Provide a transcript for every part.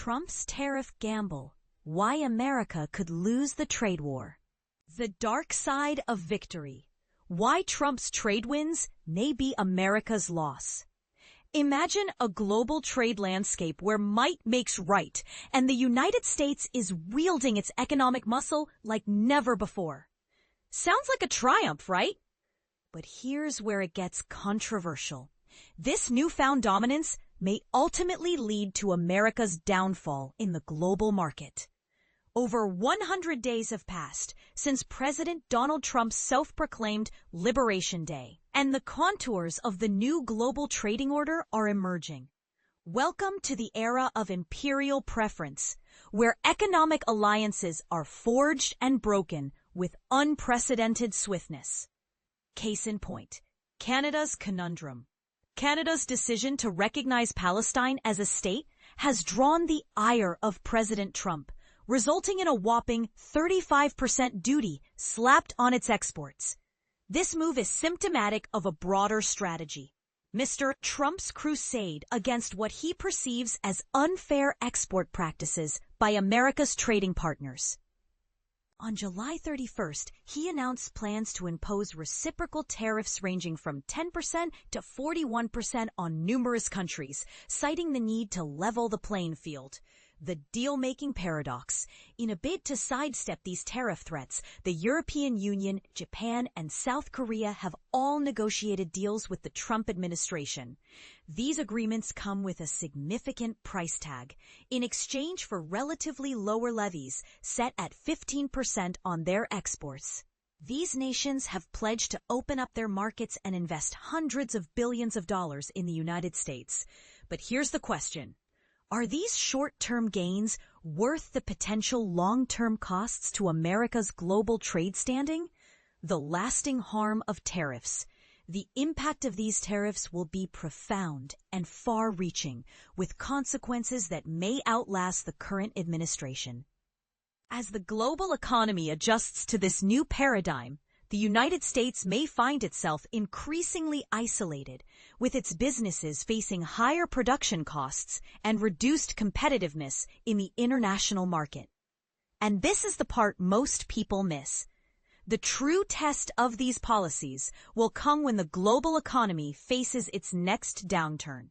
Trump's tariff gamble, why America could lose the trade war. The dark side of victory. Why Trump's trade wins may be America's loss. Imagine a global trade landscape where might makes right, and the United States is wielding its economic muscle like never before. Sounds like a triumph, right? But here's where it gets controversial. This newfound dominance may ultimately lead to America's downfall in the global market. Over 100 days have passed since President Donald Trump's self-proclaimed Liberation Day, and the contours of the new global trading order are emerging. Welcome to the era of imperial preference, where economic alliances are forged and broken with unprecedented swiftness. Case in point, Canada's conundrum. Canada's decision to recognize Palestine as a state has drawn the ire of President Trump, resulting in a whopping 35% duty slapped on its exports. This move is symptomatic of a broader strategy. Mr. Trump's crusade against what he perceives as unfair export practices by America's trading partners. On July 31st, he announced plans to impose reciprocal tariffs ranging from 10% to 41% on numerous countries, citing the need to level the playing field. The deal-making paradox. In a bid to sidestep these tariff threats, the European Union, Japan, and South Korea have all negotiated deals with the Trump administration. These agreements come with a significant price tag in exchange for relatively lower levies set at 15% on their exports. These nations have pledged to open up their markets and invest hundreds of billions of dollars in the United States. But here's the question. Are these short-term gains worth the potential long-term costs to America's global trade standing? The lasting harm of tariffs. The impact of these tariffs will be profound and far-reaching, with consequences that may outlast the current administration. As the global economy adjusts to this new paradigm, the United States may find itself increasingly isolated, with its businesses facing higher production costs and reduced competitiveness in the international market. And this is the part most people miss. The true test of these policies will come when the global economy faces its next downturn.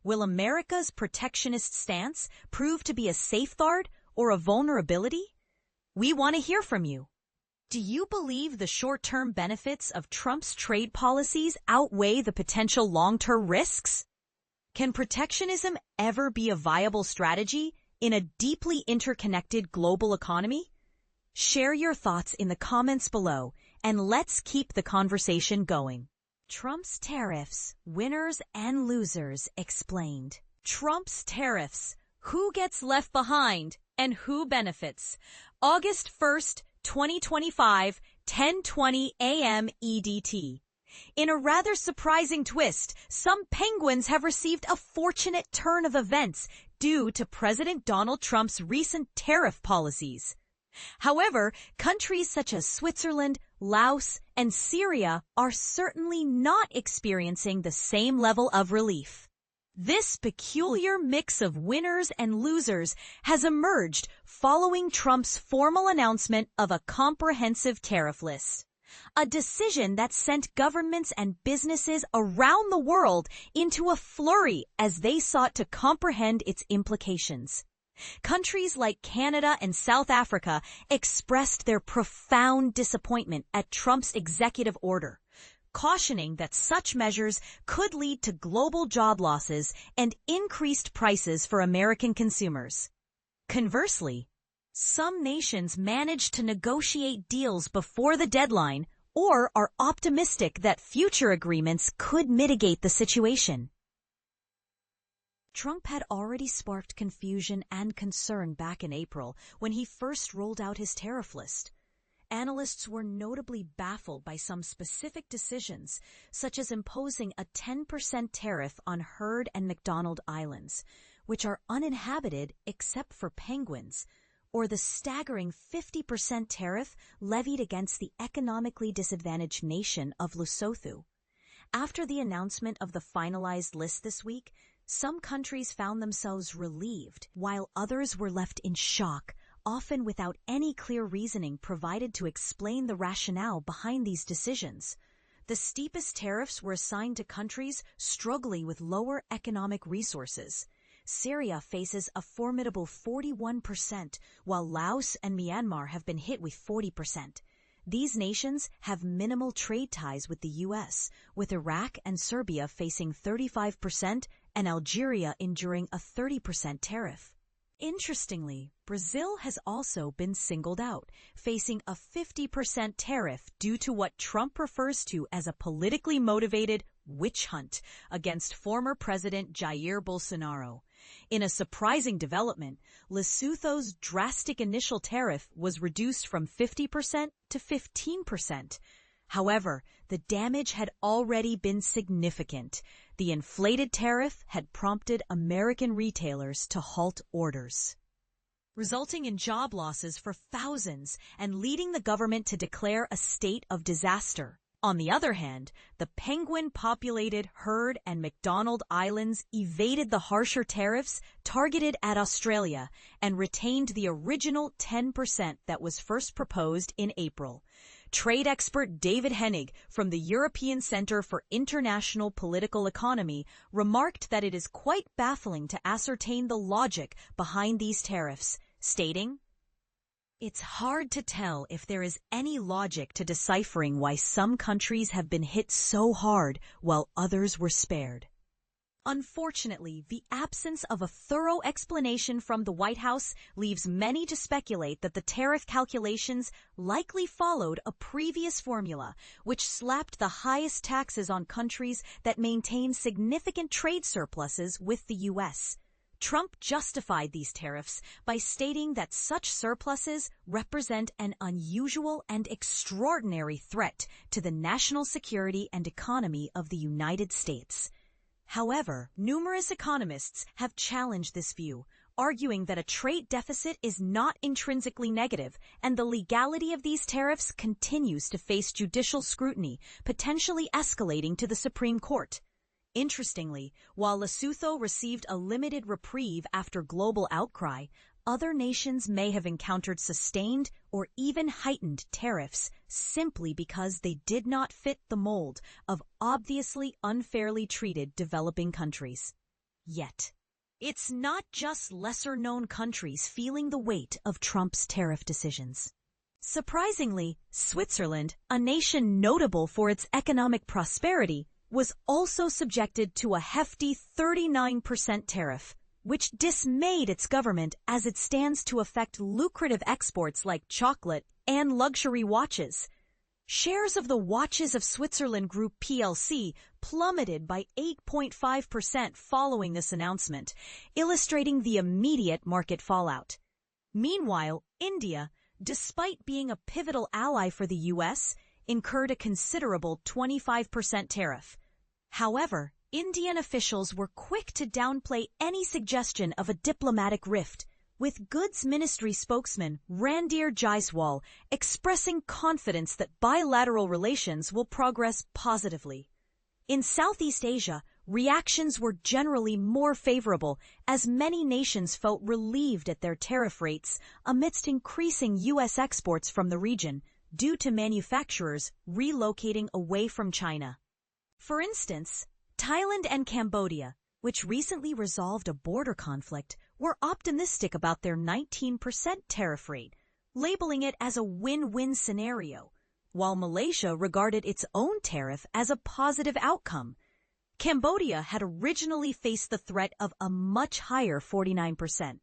Will America's protectionist stance prove to be a safeguard or a vulnerability? We want to hear from you. Do you believe the short-term benefits of Trump's trade policies outweigh the potential long-term risks? Can protectionism ever be a viable strategy in a deeply interconnected global economy? Share your thoughts in the comments below, and let's keep the conversation going. Trump's tariffs, winners and losers explained. Trump's tariffs, who gets left behind and who benefits? August 1st, 2025, 10:20 a.m. EDT. In a rather surprising twist, some penguins have received a fortunate turn of events due to President Donald Trump's recent tariff policies. However, countries such as Switzerland, Laos, and Syria are certainly not experiencing the same level of relief. This peculiar mix of winners and losers has emerged following Trump's formal announcement of a comprehensive tariff list, a decision that sent governments and businesses around the world into a flurry as they sought to comprehend its implications. Countries like Canada and South Africa expressed their profound disappointment at Trump's executive order, cautioning that such measures could lead to global job losses and increased prices for American consumers. Conversely, some nations managed to negotiate deals before the deadline or are optimistic that future agreements could mitigate the situation. Trump had already sparked confusion and concern back in April when he first rolled out his tariff list. Analysts were notably baffled by some specific decisions, such as imposing a 10% tariff on Heard and McDonald Islands, which are uninhabited except for penguins, or the staggering 50% tariff levied against the economically disadvantaged nation of Lesotho. After the announcement of the finalized list this week, Some countries found themselves relieved, while others were left in shock, often without any clear reasoning provided to explain the rationale behind these decisions. The steepest tariffs were assigned to countries struggling with lower economic resources. Syria faces a formidable 41%, while Laos and Myanmar have been hit with 40%. These nations have minimal trade ties with the U.S., with Iraq and Serbia facing 35% and Algeria enduring a 30% tariff. Interestingly, Brazil has also been singled out, facing a 50% tariff due to what Trump refers to as a politically motivated witch hunt against former President Jair Bolsonaro. In a surprising development, Lesotho's drastic initial tariff was reduced from 50% to 15%. However, the damage had already been significant. The inflated tariff had prompted American retailers to halt orders, resulting in job losses for thousands and leading the government to declare a state of disaster. On the other hand, the penguin-populated Heard and McDonald Islands evaded the harsher tariffs targeted at Australia and retained the original 10% that was first proposed in April. Trade expert David Hennig from the European Centre for International Political Economy remarked that it is quite baffling to ascertain the logic behind these tariffs, stating, "It's hard to tell if there is any logic to deciphering why some countries have been hit so hard while others were spared." Unfortunately, the absence of a thorough explanation from the White House leaves many to speculate that the tariff calculations likely followed a previous formula, which slapped the highest taxes on countries that maintain significant trade surpluses with the U.S. Trump justified these tariffs by stating that such surpluses represent an unusual and extraordinary threat to the national security and economy of the United States. However, numerous economists have challenged this view, arguing that a trade deficit is not intrinsically negative, and the legality of these tariffs continues to face judicial scrutiny, potentially escalating to the Supreme Court. Interestingly, while Lesotho received a limited reprieve after global outcry, other nations may have encountered sustained or even heightened tariffs simply because they did not fit the mold of obviously unfairly treated developing countries. Yet, it's not just lesser-known countries feeling the weight of Trump's tariff decisions. Surprisingly, Switzerland, a nation notable for its economic prosperity, was also subjected to a hefty 39% tariff, which dismayed its government as it stands to affect lucrative exports like chocolate and luxury watches. Shares of the Watches of Switzerland Group plc plummeted by 8.5% following this announcement, illustrating the immediate market fallout. Meanwhile, India, despite being a pivotal ally for the U.S., incurred a considerable 25% tariff. However, Indian officials were quick to downplay any suggestion of a diplomatic rift, with Goods Ministry spokesman Randhir Jaiswal expressing confidence that bilateral relations will progress positively. In Southeast Asia, reactions were generally more favorable as many nations felt relieved at their tariff rates amidst increasing U.S. exports from the region due to manufacturers relocating away from China. For instance, Thailand and Cambodia, which recently resolved a border conflict, were optimistic about their 19% tariff rate, labeling it as a win-win scenario, while Malaysia regarded its own tariff as a positive outcome. Cambodia had originally faced the threat of a much higher 49%.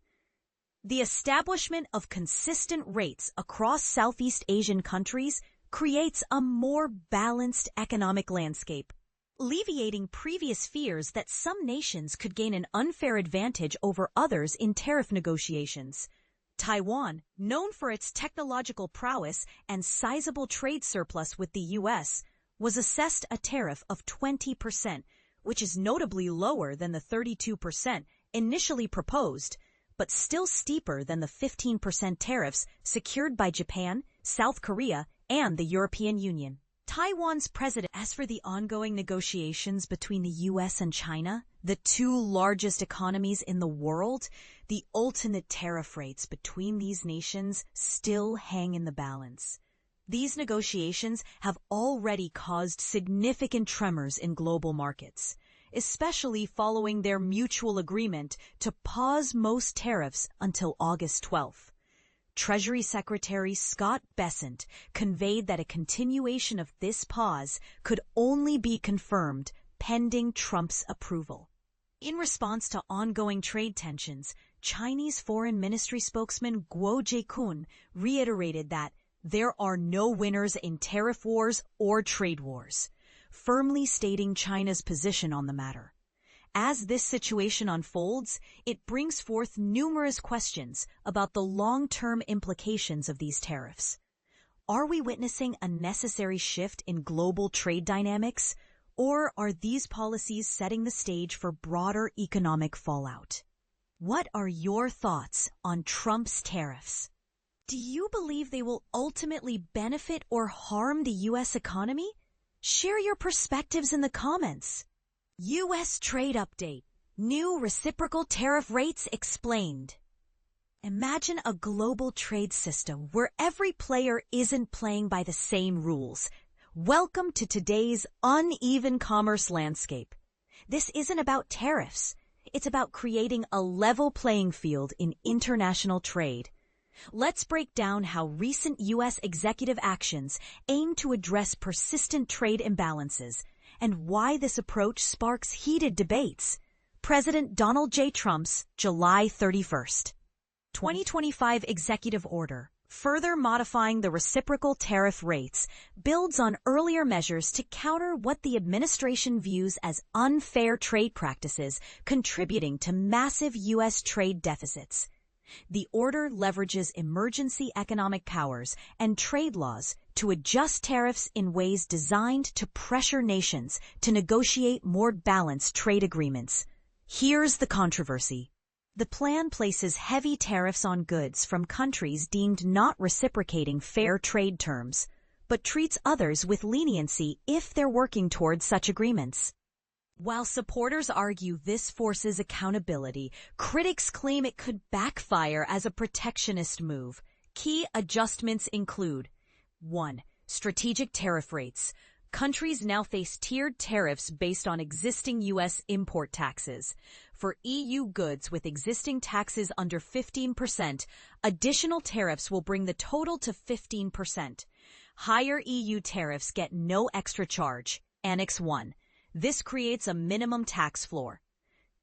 The establishment of consistent rates across Southeast Asian countries creates a more balanced economic landscape, alleviating previous fears that some nations could gain an unfair advantage over others in tariff negotiations. Taiwan, known for its technological prowess and sizable trade surplus with the U.S., was assessed a tariff of 20%, which is notably lower than the 32% initially proposed, but still steeper than the 15% tariffs secured by Japan, South Korea, and the European Union. Taiwan's president, as for the ongoing negotiations between the U.S. and China, the two largest economies in the world, the ultimate tariff rates between these nations still hang in the balance. These negotiations have already caused significant tremors in global markets, especially following their mutual agreement to pause most tariffs until August 12th. Treasury Secretary Scott Bessent conveyed that a continuation of this pause could only be confirmed pending Trump's approval. In response to ongoing trade tensions, Chinese Foreign Ministry spokesman Guo Jiakun reiterated that there are no winners in tariff wars or trade wars, firmly stating China's position on the matter. As this situation unfolds, it brings forth numerous questions about the long-term implications of these tariffs. Are we witnessing a necessary shift in global trade dynamics, or are these policies setting the stage for broader economic fallout? What are your thoughts on Trump's tariffs? Do you believe they will ultimately benefit or harm the U.S. economy? Share your perspectives in the comments. U.S. trade update. New reciprocal tariff rates explained. Imagine a global trade system where every player isn't playing by the same rules. Welcome to today's uneven commerce landscape. This isn't about tariffs. It's about creating a level playing field in international trade. Let's break down how recent U.S. executive actions aim to address persistent trade imbalances and why this approach sparks heated debates. President Donald J. Trump's July 31st, 2025 executive order, further modifying the reciprocal tariff rates, builds on earlier measures to counter what the administration views as unfair trade practices contributing to massive U.S. trade deficits. The order leverages emergency economic powers and trade laws to adjust tariffs in ways designed to pressure nations to negotiate more balanced trade agreements. Here's the controversy. The plan places heavy tariffs on goods from countries deemed not reciprocating fair trade terms, but treats others with leniency if they're working towards such agreements. While supporters argue this forces accountability, critics claim it could backfire as a protectionist move. Key adjustments include 1. Strategic tariff rates. Countries now face tiered tariffs based on existing U.S. import taxes. For EU goods with existing taxes under 15%, additional tariffs will bring the total to 15%. Higher EU tariffs get no extra charge. Annex 1. This creates a minimum tax floor.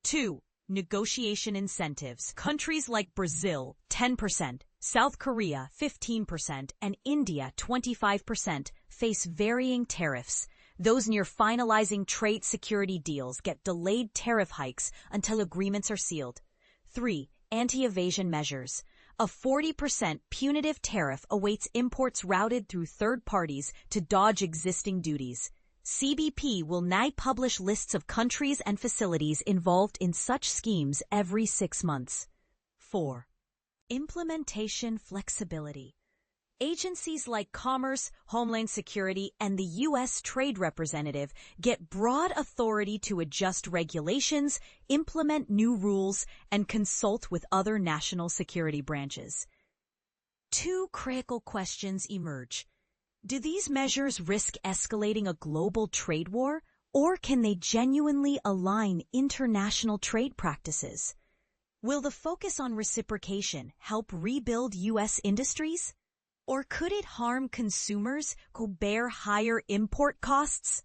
2. Negotiation incentives. Countries like Brazil, 10%, South Korea, 15%, and India, 25%, face varying tariffs. Those near finalizing trade security deals get delayed tariff hikes until agreements are sealed. 3. Anti-evasion measures. A 40% punitive tariff awaits imports routed through third parties to dodge existing duties. CBP will now publish lists of countries and facilities involved in such schemes every 6 months. 4. Implementation flexibility. Agencies like Commerce, Homeland Security, and the U.S. Trade Representative get broad authority to adjust regulations, implement new rules, and consult with other national security branches. 2 critical questions emerge. Do these measures risk escalating a global trade war, or can they genuinely align international trade practices? Will the focus on reciprocation help rebuild U.S. industries? Or could it harm consumers who bear higher import costs?